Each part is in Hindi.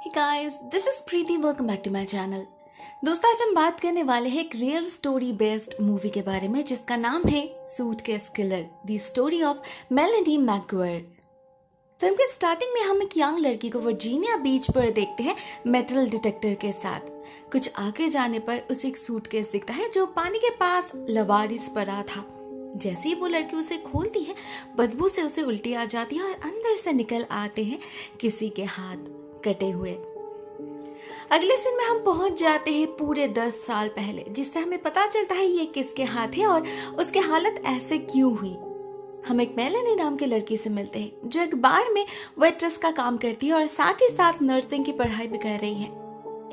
Hey guys, this is Preeti. Welcome back to my channel. दोस्तों आज हम बात करने वाले हैं एक रियल स्टोरी बेस्ड मूवी के बारे में जिसका नाम है suitcase killer the story of Melanie McGuire. Film के स्टार्टिंग में हम एक यंग लड़की को वर्जीनिया बीच पर देखते हैं मेटल डिटेक्टर के साथ। कुछ आगे जाने पर उसे एक सूटकेस दिखता है जो पानी के पास लवारिस पड़ा था। जैसे ही वो लड़की उसे खोलती है बदबू से उसे उल्टी आ जाती है और अंदर से निकल आते हैं किसी के हाथ कटे हुए। अगले सीन में हम पहुंच जाते हैं पूरे 10 साल पहले, जिससे हमें पता चलता है ये किसके हाथ है और उसकी हालत ऐसे क्यों हुई। हम एक मेलेनी नाम की लड़की से मिलते हैं जो एक बार में वेट्रेस का काम करती है और साथ ही साथ नर्सिंग की पढ़ाई भी कर रही है।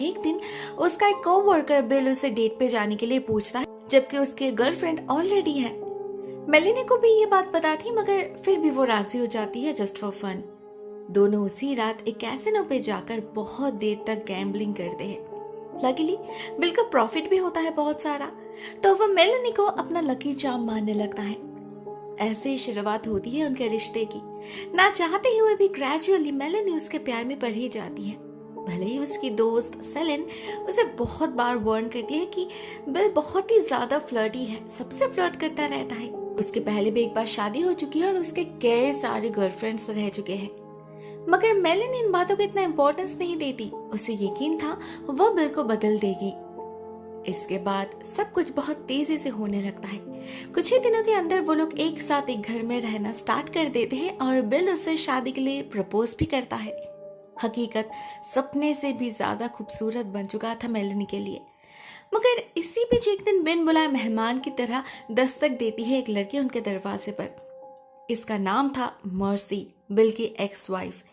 एक दिन उसका एक कोवर्कर बिल उसे डेट पे जाने के लिए पूछता है, जबकि उसकी गर्लफ्रेंड ऑलरेडी है। मेलेनी को भी ये बात पता थी, मगर फिर भी वो राजी हो जाती है जस्ट फॉर फन। दोनों उसी रात एक कैसीनो पे जाकर बहुत देर तक गैम्बलिंग करते हैं। लकीली बिल को प्रॉफिट भी होता है बहुत सारा, तो वह मेलेनी को अपना लकी चार्म मानने लगता है। ऐसे ही शुरुआत होती है उनके रिश्ते की। ना चाहते हुए भी ग्रेजुअली मेलेनी उसके प्यार में पड़ ही जाती है। भले ही उसकी दोस्त सेलेन उसे बहुत बार वार्न करती है कि बिल बहुत ही ज्यादा फ्लर्टी है, सबसे फ्लर्ट करता रहता है। उसके पहले भी एक बार शादी हो चुकी है और उसके कई सारे गर्लफ्रेंड्स रह चुके हैं, मगर मेलेनी इन बातों को इतना इम्पोर्टेंस नहीं देती। उसे यकीन था वह बिल को बदल देगी। इसके बाद सब कुछ बहुत तेजी से होने लगता है। कुछ ही दिनों के अंदर वो लोग एक साथ एक घर में रहना स्टार्ट कर देते हैं और बिल उससे शादी के लिए प्रपोज भी करता है। हकीकत सपने से भी ज्यादा खूबसूरत बन चुका था मेलेनी के लिए। मगर इसी बीच एक दिन बिन बुलाए मेहमान की तरह दस्तक देती है एक लड़की उनके दरवाजे पर। इसका नाम था मर्सी, बिल की एक्स वाइफ।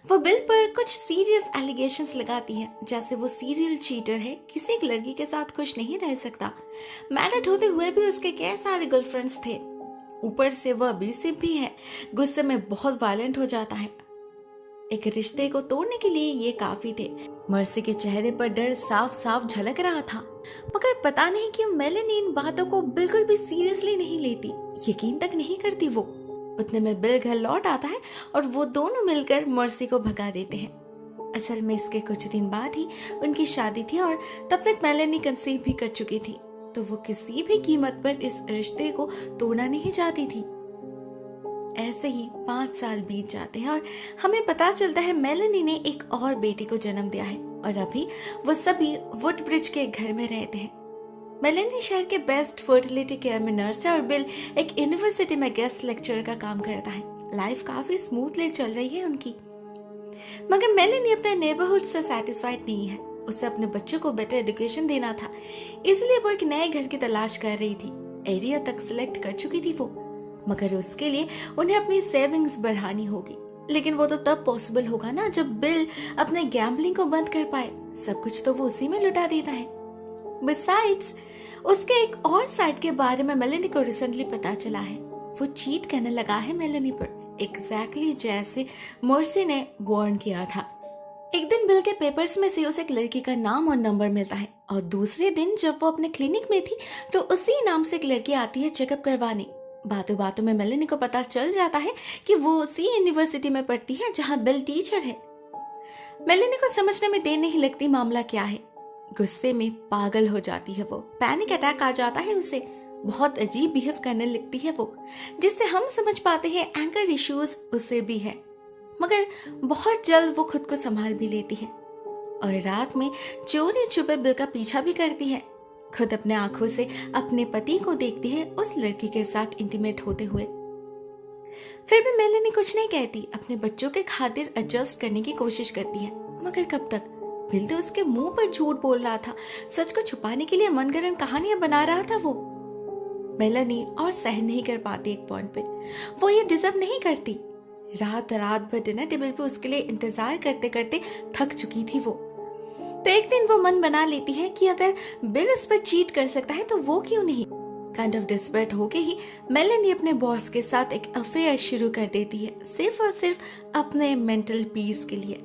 वो बिल पर कुछ सीरियस एलिगेशंस लगाती है, जैसे वो सीरियल चीटर है, किसी एक लड़की के साथ खुश नहीं रह सकता। मैरिड होते हुए भी उसके कई सारे गर्लफ्रेंड्स थे। ऊपर से वह अब्यूसिव भी है, गुस्से में बहुत वायलेंट हो जाता है। एक रिश्ते को तोड़ने के लिए ये काफी थे। मर्सी के चेहरे पर डर साफ साफ झलक रहा था, मगर पता नहीं क्यों मेलेनी इन बातों को बिल्कुल भी सीरियसली नहीं लेती, यकीन तक नहीं करती वो। उतने में बिल घर लौट आता है और वो दोनों मिलकर मर्सी को भगा देते हैं। असल में इसके कुछ दिन बाद ही उनकी शादी थी और तब तक मेलेनी कंसीव भी कर चुकी थी, तो वो किसी भी कीमत पर इस रिश्ते को तोड़ना नहीं चाहती थी। ऐसे ही 5 साल बीत जाते हैं और हमें पता चलता है मेलेनी ने एक और बेटी को जन्म दिया है और अभी वो सभी वुडब्रिज के घर में रहते हैं। मेलेनी शहर के बेस्ट फर्टिलिटी केयर में नर्स है और बिल एक यूनिवर्सिटी में गेस्ट लेक्चरर का काम करता है। लाइफ काफी स्मूथली चल रही है उनकी, मगर मेलेनी अपने नेबरहुड से सेटिस्फाइड नहीं है। उसे अपने बच्चों को बेटर एजुकेशन देना था, इसलिए वो एक नए घर की तलाश कर रही थी। एरिया तक सिलेक्ट कर चुकी थी वो, मगर उसके लिए उन्हें अपनी सेविंग्स बढ़ानी होगी। लेकिन वो तो तब पॉसिबल होगा ना जब बिल अपने गैम्बलिंग को बंद कर पाए। सब कुछ तो वो उसी में लुटा देता है। Besides, उसके एक और साइड के बारे में मेलेनी को रिसेंटली पता चला है। वो चीट करने लगा है मेलेनी पर, एग्जैक्टली जैसे मर्सी ने वार्न किया था। एक दिन बिल के पेपर्स में से उसे एक लड़की का नाम और नंबर मिलता है और दूसरे दिन जब वो अपने क्लिनिक में थी तो उसी नाम से एक लड़की आती है चेकअप करवाने। बातों बातों में मेलेनी को पता चल जाता है कि वो उसी यूनिवर्सिटी में पढ़ती है जहाँ बिल टीचर है। मेलेनी को समझने में देर नहीं लगती मामला क्या है। गुस्से में पागल हो जाती है वो, पैनिक अटैक आ जाता है उसे, बहुत अजीब बिहेव करने लगती है वो, जिससे हम समझ पाते हैं एंकर इश्यूज उसे भी है। मगर बहुत जल्द वो खुद को संभाल भी लेती है और रात में चोरी छुपे बिल का पीछा भी करती है। खुद अपने आंखों से अपने पति को देखती है उस लड़की के साथ इंटीमेट होते हुए। फिर भी मेलेनी कुछ नहीं कहती, अपने बच्चों के खातिर एडजस्ट करने की कोशिश करती है, मगर कब तक। बिल तो उसके मुंह पर झूठ बोल रहा था, सच को छुपाने के लिए मनगढ़ंत कहानियां बना रहा था वो। मेलेनी और सहन नहीं कर पाती एक पॉइंट पे, वो ये डिजर्व नहीं करती। रात रात भर डिनर टेबल पे उसके लिए इंतजार करते करते थक चुकी थी वो। तो एक दिन वो मन बना लेती है कि अगर बिल उस पर चीट कर सकता है तो वो क्यों नहीं। काइंड ऑफ डिस्परेट होके ही मेलेनी अपने बॉस के साथ एक अफेयर शुरू कर देती है, सिर्फ और सिर्फ अपने मेंटल पीस के लिए।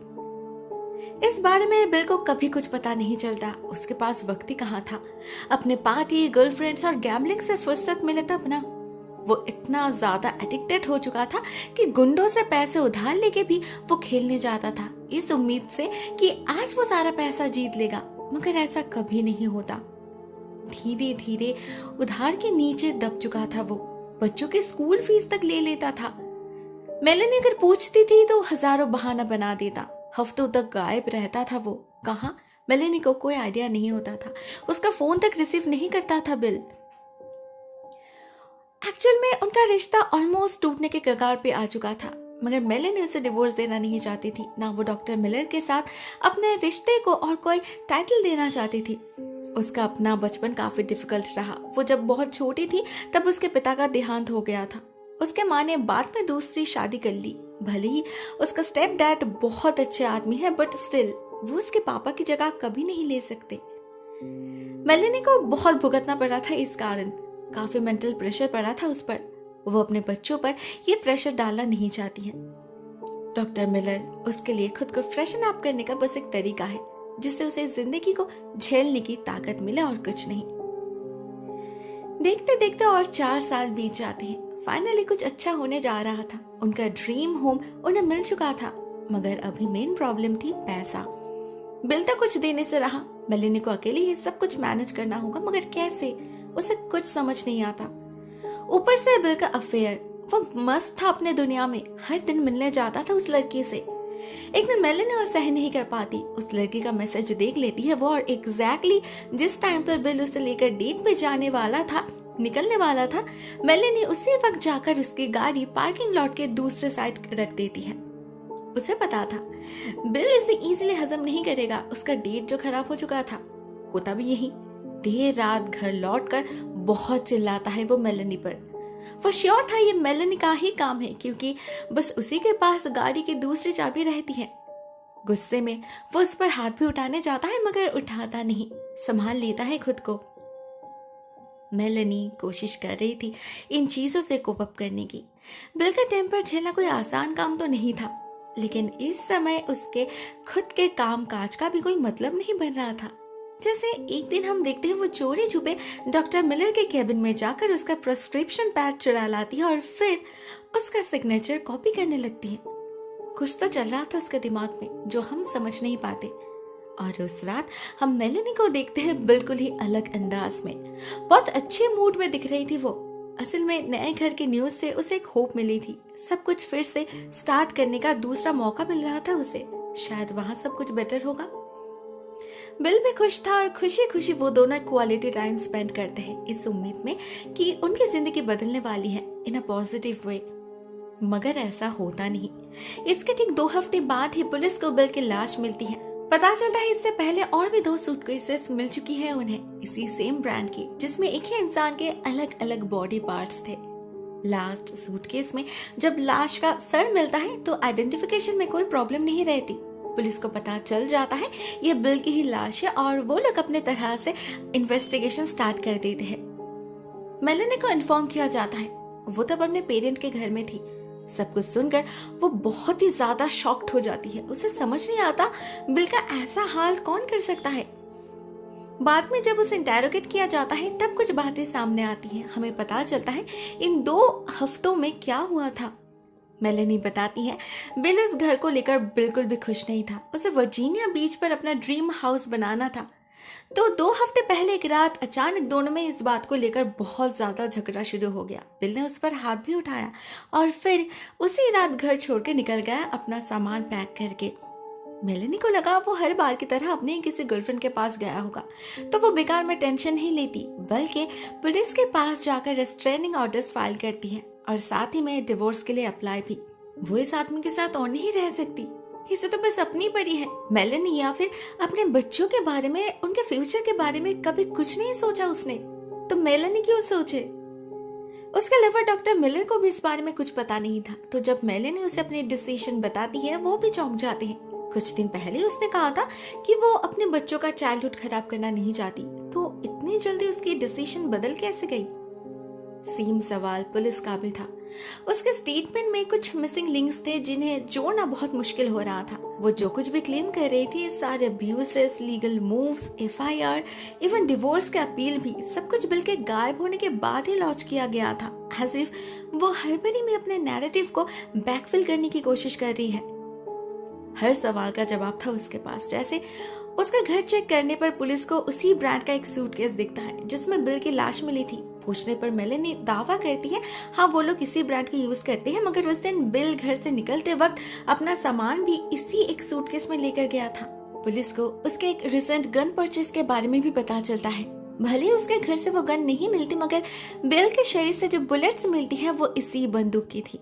इस बारे में बिल को कभी कुछ पता नहीं चलता, उसके पास वक्त ही कहाँ था। अपने पार्टी, गर्लफ्रेंड्स और गैम्बलिंग से फुर्सत मिले तब ना। वो इतना ज्यादा एडिक्टेड हो चुका था कि गुंडों से पैसे उधार लेके भी वो खेलने जाता था, इस उम्मीद से कि आज वो सारा पैसा जीत लेगा, मगर ऐसा कभी नहीं होता। धीरे धीरे उधार के नीचे दब चुका था वो, बच्चों के स्कूल फीस तक ले लेता था। मेलेनी अगर पूछती थी तो हजारों बहाना बना देता, हफ्तों तक गायब रहता था वो। कहाँ? मेलेनी को कोई आइडिया नहीं होता था, उसका फोन तक रिसीव नहीं करता था बिल। एक्चुअल में उनका रिश्ता ऑलमोस्ट टूटने के कगार पे आ चुका था, मगर मेलेनी उसे डिवोर्स देना नहीं चाहती थी, ना वो डॉक्टर मिलर के साथ अपने रिश्ते को और कोई टाइटल देना चाहती थी। उसका अपना बचपन काफी डिफिकल्ट रहा। वो जब बहुत छोटी थी तब उसके पिता का देहांत हो गया था। उसके माँ ने बाद में दूसरी शादी कर ली। भले ही उसका स्टेप डैड बहुत अच्छे आदमी है, बट स्टिल वो उसके पापा की जगह कभी नहीं ले सकते। मेलेनी को बहुत भुगतना पड़ा था इस कारण, काफी मेंटल प्रेशर पड़ा था उस पर। वो अपने बच्चों पर ये प्रेशर डालना नहीं चाहती है। डॉक्टर मिलर उसके लिए खुद को फ्रेशन अप करने का बस एक तरीका है, जिससे उसे जिंदगी को झेलने की ताकत मिले और कुछ नहीं। देखते देखते और 4 साल बीत जाते हैं। फाइनली कुछ अच्छा होने जा रहा था। उनका ड्रीम होम उन्हें मिल चुका था, मगर अभी मेन प्रॉब्लम थी पैसा। बिल तो कुछ देने से रहा, मेलेनी को अकेले ये सब कुछ मैनेज करना होगा, मगर कैसे, उसे कुछ समझ नहीं आता। ऊपर से बिल का अफेयर, वो मस्त था अपने दुनिया में, हर दिन मिलने जाता था उस लड़की से। एक दिन मेलेनी और सहन नहीं कर पाती, उस लड़की का मैसेज देख लेती है वो, और एग्जैक्टली जिस टाइम पर बिल उसे लेकर डेट पे जाने वाला था, निकलने वाला था, मेलेनी उसी वक्त जाकर उसकी गाड़ी पार्किंग लॉट के दूसरे साइड रख देती है। उसे पता था बिल इसे इजीली हजम नहीं करेगा, उसका डेट जो खराब हो चुका था। होता भी यही, देर रात घर लौटकर बहुत चिल्लाता है वो मेलेनी पर। वो श्योर था ये मेलेनी का ही काम है, क्योंकि बस उसी के पास गाड़ी की दूसरी चाबी रहती है। गुस्से में वो उस पर हाथ भी उठाने जाता है, मगर उठाता नहीं, संभाल लेता है खुद को। मेलेनी कोशिश कर रही थी इन चीजों से कोप अप करने की। बिल का टेम्पर झेलना कोई आसान काम तो नहीं था, लेकिन इस समय उसके खुद के काम काज का भी कोई मतलब नहीं बन रहा था। जैसे एक दिन हम देखते हैं वो चोरी छुपे डॉक्टर मिलर के केबिन में जाकर उसका प्रिस्क्रिप्शन पैड चुरा लाती है और फिर उसका सिग्नेचर कॉपी करने लगती है। कुछ तो चल रहा था उसके दिमाग में जो हम समझ नहीं पाते। और उस रात हम मेलेनी को देखते हैं बिल्कुल ही अलग अंदाज में। बहुत अच्छे मूड में दिख रही थी वो। असल में नए घर की न्यूज से उसे एक होप मिली थी, सब कुछ फिर से स्टार्ट करने का दूसरा मौका मिल रहा था उसे, शायद वहां सब कुछ बेटर होगा। बिल भी खुश था और खुशी खुशी वो दोनों क्वालिटी टाइम स्पेंड करते हैं, इस उम्मीद में कि उनकी जिंदगी बदलने वाली है इन अ पॉजिटिव वे। मगर ऐसा होता नहीं। इसके ठीक 2 हफ्ते बाद ही पुलिस को बिल की लाश मिलती है। पता चलता है इससे पहले और भी 2 सूटकेसेस मिल चुकी है उन्हें, इसी सेम ब्रांड की, जिसमें एक ही इंसान के अलग अलग बॉडी पार्ट्स थे। लास्ट सूटकेस में जब लाश का सर मिलता है तो आइडेंटिफिकेशन में कोई प्रॉब्लम नहीं रहती। पुलिस को पता चल जाता है ये बिल की ही लाश है और वो लोग अपने तरह से इन्वेस्टिगेशन स्टार्ट कर देते हैं। मेलेनी को इन्फॉर्म किया जाता है। वो तब अपने पेरेंट के घर में थी। सब कुछ सुनकर वो बहुत ही ज्यादा शॉक्ड हो जाती है। उसे समझ नहीं आता बिल का ऐसा हाल कौन कर सकता है। बाद में जब उसे इंटेरोगेट किया जाता है तब कुछ बातें सामने आती हैं। हमें पता चलता है इन 2 हफ्तों में क्या हुआ था। मेलेनी बताती है बिल इस घर को लेकर बिल्कुल भी खुश नहीं था। उसे वर्जीनिया बीच पर अपना ड्रीम हाउस बनाना था। तो 2 हफ्ते पहले एक रात अचानक दोनों में इस बात को लेकर बहुत ज्यादा झगड़ा शुरू हो गया। बिल ने उस पर हाथ भी उठाया और फिर उसी रात घर छोड़ के निकल गया अपना सामान पैक करके। मेलेनी को लगा वो हर बार की तरह अपने किसी गर्लफ्रेंड के पास गया होगा, तो वो बेकार में टेंशन नहीं लेती, बल्कि पुलिस के पास जाकर रिस्ट्रेनिंग ऑर्डर्स फाइल करती है और साथ ही में डिवोर्स के लिए अप्लाई भी। वो इस आदमी के साथ और नहीं रह सकती, इसे तो बस अपनी परी है। मेलेनी या फिर अपने बच्चों के बारे में, उनके फ्यूचर के बारे में कभी कुछ नहीं सोचा उसने, तो मेलेनी क्यों सोचे। उसके लवर डॉक्टर मिलर को भी इस बारे में कुछ पता नहीं था, तो जब मेलेनी उसे अपनी डिसीजन बताती है वो भी चौंक जाते हैं। कुछ दिन पहले उसने कहा था कि वो अपने बच्चों का चाइल्डहुड खराब करना नहीं चाहती, तो इतनी जल्दी उसकी डिसीजन बदल कैसे गई। सेम सवाल पुलिस का भी था। उसके स्टेटमेंट में कुछ मिसिंग लिंक्स थे जिन्हें जोड़ना बहुत मुश्किल हो रहा था। वो जो कुछ भी क्लेम कर रही थी, सारे abuses, legal moves, FIR, even divorce के अपील भी, सब कुछ बिल के गायब होने के बाद ही लॉन्च किया गया था। एज इफ वो हड़बड़ी में अपने नैरेटिव को बैकफिल करने की कोशिश कर रही है। हर सवाल का जवाब था उसके पास। जैसे उसका घर चेक करने पर पुलिस को उसी ब्रांड का एक सूटकेस दिखता है जिसमें बिल की लाश मिली थी। पूछने पर मेलेनी दावा करती है हाँ वो लोग इसी ब्रांड की यूज करते हैं, मगर उस दिन बिल घर से निकलते वक्त अपना सामान भी इसी एक सूटकेस में लेकर गया था। पुलिस को उसके एक रिसेंट गन परचेज के बारे में भी पता चलता है। भले उसके घर से वो गन नहीं मिलती, मगर बिल के शरीर से जो बुलेट्स मिलती है वो इसी बंदूक की थी।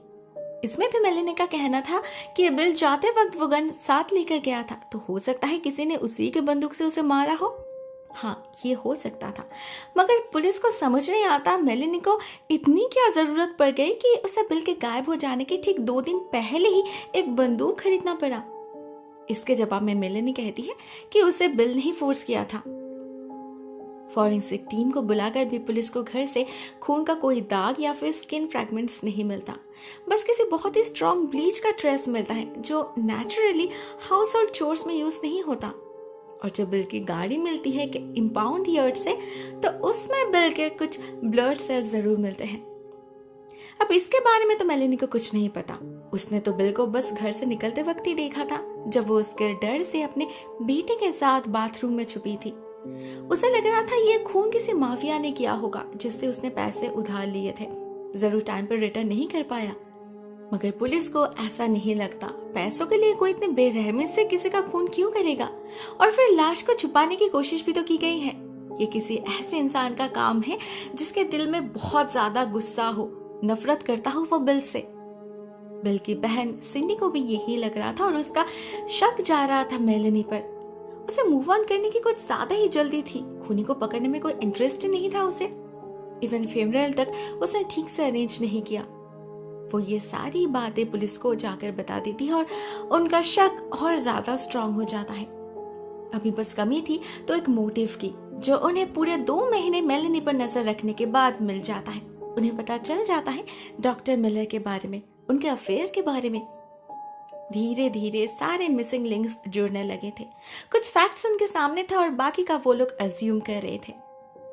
इसमें भी मेलेनी का कहना था कि बिल जाते वक्त वो गन साथ लेकर गया था, तो हो सकता है किसी ने उसी के बंदूक से उसे मारा हो। हाँ, ये हो सकता था, मगर पुलिस को समझ नहीं आता मेलेनी को इतनी क्या जरूरत पड़ गई कि उसे बिल के गायब हो जाने के ठीक 2 दिन पहले ही एक बंदूक खरीदना पड़ा। इसके जवाब में मेलेनी कहती है कि उसे बिल ने ही फोर्स किया था। फॉरेंसिक टीम को बुलाकर भी पुलिस को घर से खून का कोई दाग या फिर स्किन फ्रैगमेंट्स नहीं मिलता, बस किसी बहुत ही स्ट्रॉन्ग ब्लीच का ट्रेस मिलता है जो नेचुरली हाउस होल्ड चोर्स में यूज नहीं होता। और जब बिल की गाड़ी मिलती है कि इंपाउंड यार्ड से, तो उसमें बिल के कुछ ब्लड सेल्स जरूर मिलते हैं। अब इसके बारे में तो मेलेनी को कुछ नहीं पता। उसने तो बिल को बस घर से निकलते वक्त ही देखा था, जब वो उसके डर से अपने बेटे के साथ बाथरूम में छुपी थी। उसे लग रहा था ये खून किसी माफिया ने किया होगा जिससे उसने पैसे उधार लिए थे, जरूर टाइम पर रिटर्न नहीं कर पाया। मगर पुलिस को ऐसा नहीं लगता। पैसों के लिए कोई इतने बेरहमी से किसी का खून क्यों करेगा? और फिर लाश को छुपाने की कोशिश भी तो की गई है। ये किसी ऐसे इंसान का काम है जिसके दिल में बहुत ज्यादा गुस्सा हो, नफरत करता हो वो बिल से। बिल की बहन सिंडी को भी यही लग रहा था और उसका शक जा रहा था मेलेनी पर। उसे मूव ऑन करने की कुछ ज्यादा ही जल्दी थी। खूनी को पकड़ने में कोई इंटरेस्ट नहीं था उसे। इवन फ्यूनरल तक उसने ठीक से अरेंज नहीं किया। वो ये सारी बातें पुलिस को जाकर बता देती है और उनका शक और ज्यादा स्ट्रांग हो जाता है। अभी बस कमी थी तो एक मोटिव की, जो उन्हें पूरे 2 महीने मेलेनी पर नजर रखने के बाद मिल जाता है। उन्हें पता चल जाता है डॉक्टर मिलर के बारे में, उनके अफेयर के बारे में। धीरे धीरे सारे मिसिंग लिंक्स जुड़ने लगे थे। कुछ फैक्ट्स उनके सामने था और बाकी का वो लोग अज्यूम कर रहे थे।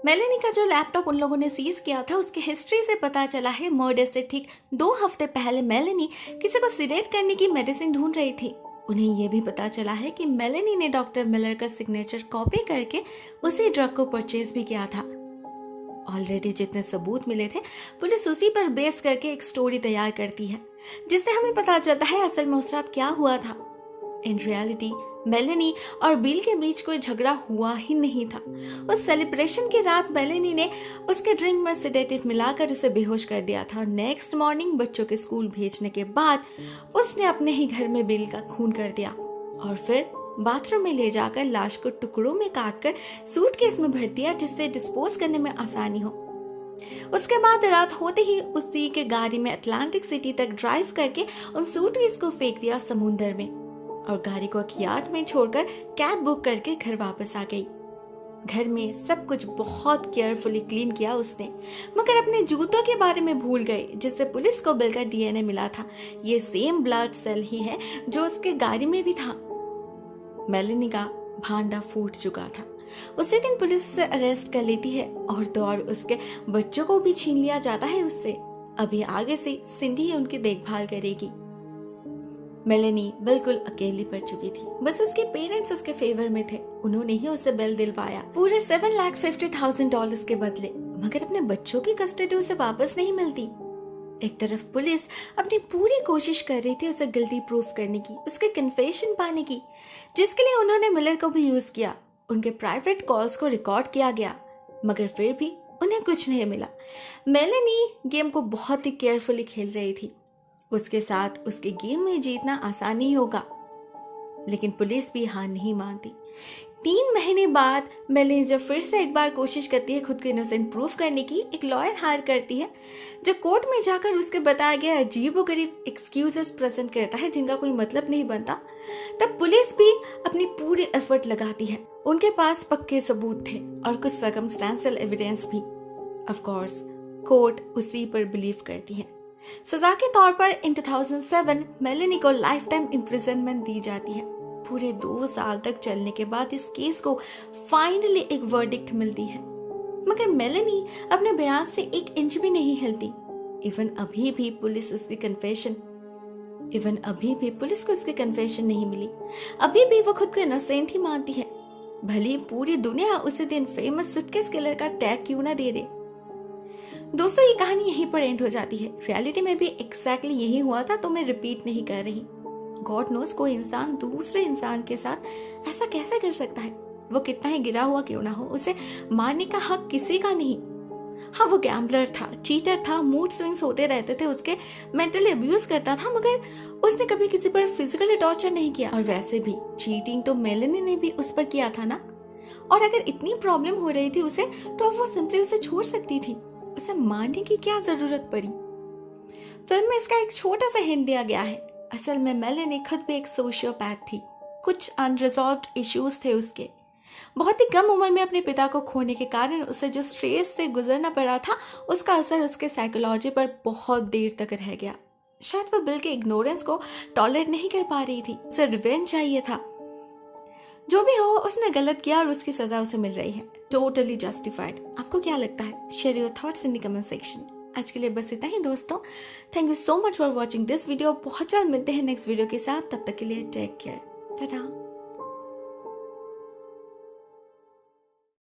मेलेनी का जो लैपटॉप उन लोगों ने सीज किया था, उसकी हिस्ट्री से पता चला है मर्डर से ठीक 2 हफ्ते पहले मेलेनी किसी को सिडेट करने की मेडिसिन ढूंढ रही थी। उन्हें यह भी पता चला है कि मेलेनी ने डॉक्टर मिलर का सिग्नेचर कॉपी करके उसी ड्रग को परचेज भी किया था। ऑलरेडी जितने सबूत मिले थे, पुलिस उसी पर बेस करके एक स्टोरी तैयार करती है, जिससे हमें पता चलता है असल में उस रात क्या हुआ था। इन रियलिटी मेलेनी और बिल के बीच कोई झगड़ा हुआ ही नहीं था। उस सेलिब्रेशन की रात मेलेनी ने उसके ड्रिंक में सेडेटिव मिलाकर उसे बेहोश कर दिया था और नेक्स्ट मॉर्निंग बच्चों के स्कूल भेजने के बाद उसने अपने ही घर में बिल का खून कर दिया और फिर बाथरूम में ले जाकर लाश को टुकड़ों में काटकर सूटकेस में भर दिया, जिससे डिस्पोज करने में आसानी हो। उसके बाद रात होते ही उसी के गाड़ी में अटलांटिक सिटी तक ड्राइव करके उन सूटकेस को फेंक दिया समुंदर में और गाड़ी को एक यार्ड में छोड़कर कैब बुक करके घर वापस आ गई। घर में सब कुछ बहुत केयरफुली क्लीन किया उसने, मगर अपने जूतों के बारे में भूल गई, जिससे पुलिस को बिल का डीएनए मिला था। ये सेम ब्लड सेल ही है जो उसके गाड़ी में भी था। मेलेनी का भांडा फूट चुका था। उसी दिन पुलिस उसे अरेस्ट कर लेती है और तो और उसके बच्चों को भी छीन लिया जाता है उससे। अभी आगे से सिंडी उनकी देखभाल करेगी। मेलेनी बिल्कुल अकेली पड़ चुकी थी। बस उसके पेरेंट्स उसके फेवर में थे। उन्होंने ही उसे बेल दिलवाया पूरे $750,000 के बदले, मगर अपने बच्चों की कस्टडी उसे वापस नहीं मिलती। एक तरफ पुलिस अपनी पूरी कोशिश कर रही थी उसे गिल्टी प्रूफ करने की, उसके कन्फेशन पाने की, जिसके लिए उन्होंने मिलर को भी यूज किया। उनके प्राइवेट कॉल्स को रिकॉर्ड किया गया, मगर फिर भी उन्हें कुछ नहीं मिला। मेलेनी गेम को बहुत ही केयरफुली खेल रही थी। उसके साथ उसके गेम में जीतना आसान नहीं होगा, लेकिन पुलिस भी हार नहीं मानती। 3 महीने बाद मेलेनी जब फिर से एक बार कोशिश करती है खुद को इनोसेंट प्रूफ करने की, एक लॉयर हायर करती है जो कोर्ट में जाकर उसके बताया गया अजीबोगरीब एक्सक्यूजेस प्रेजेंट करता है जिनका कोई मतलब नहीं बनता। तब पुलिस भी अपनी पूरी एफर्ट लगाती है। उनके पास पक्के सबूत थे और कुछ सर्कमस्टेंशियल एविडेंस भी। ऑफ कोर्स कोर्ट उसी पर बिलीव करती है। सजा के तौर पर इन 2007 मेलेनी को लाइफ टाइम इम्प्रिजनमेंट दी जाती है। पूरे 2 साल तक चलने के बाद इस केस को फाइनली एक वर्डिक्ट मिलती है, मगर मेलेनी अपने बयान से 1 इंच भी नहीं हिलती। इवन अभी भी पुलिस को उसकी कन्फेशन नहीं मिली। अभी भी वो खुद को इनोसेंट ही मानती है, भले पूरी दुनिया उसे दिन फेमस सूटकेस किलर का टैग क्यों ना दे दे। दोस्तों, ये कहानी यहीं पर एंड हो जाती है। रियलिटी में भी एग्जैक्टली यही हुआ था, तो मैं रिपीट नहीं कर रही। गॉड नोस कोई इंसान दूसरे इंसान के साथ ऐसा कैसे कर सकता है। वो कितना ही गिरा हुआ क्यों ना हो, उसे मारने का हक किसी का नहीं। हाँ, वो गैम्बलर था, चीटर था, मूड स्विंग्स होते रहते थे उसके, मेंटली अब्यूज करता था, मगर उसने कभी किसी पर फिजिकली टॉर्चर नहीं किया। और वैसे भी चीटिंग तो मेलेनी ने भी उस पर किया था ना। और अगर इतनी प्रॉब्लम हो रही थी उसे, तो अब वो सिंपली उसे छोड़ सकती थी। उसे मारने की क्या जरूरत पड़ी। फिल्म में इसका एक छोटा सा हिंट दिया गया है। असल में मेलेनी खुद भी एक सोशियोपैथ थी। कुछ अनरिजॉल्व्ड इश्यूज थे उसके। बहुत ही कम उम्र में अपने पिता को खोने के कारण उसे जो स्ट्रेस से गुजरना पड़ा था, उसका असर उसके साइकोलॉजी पर बहुत देर तक रह गया। शायद वो बिल के इग्नोरेंस को टॉलरेट नहीं कर पा रही थी, उसे रिवेंज चाहिए था। जो भी हो, उसने गलत किया और उसकी सजा उसे मिल रही है। Totally justified. आपको क्या लगता है? Share your thoughts in the comment section. आज के लिए बस इतना ही दोस्तों। Thank you so much for watching this video. बहुत जल्द मिलते हैं नेक्स्ट वीडियो के साथ। तब तक के लिए टेक केयर। टाटा।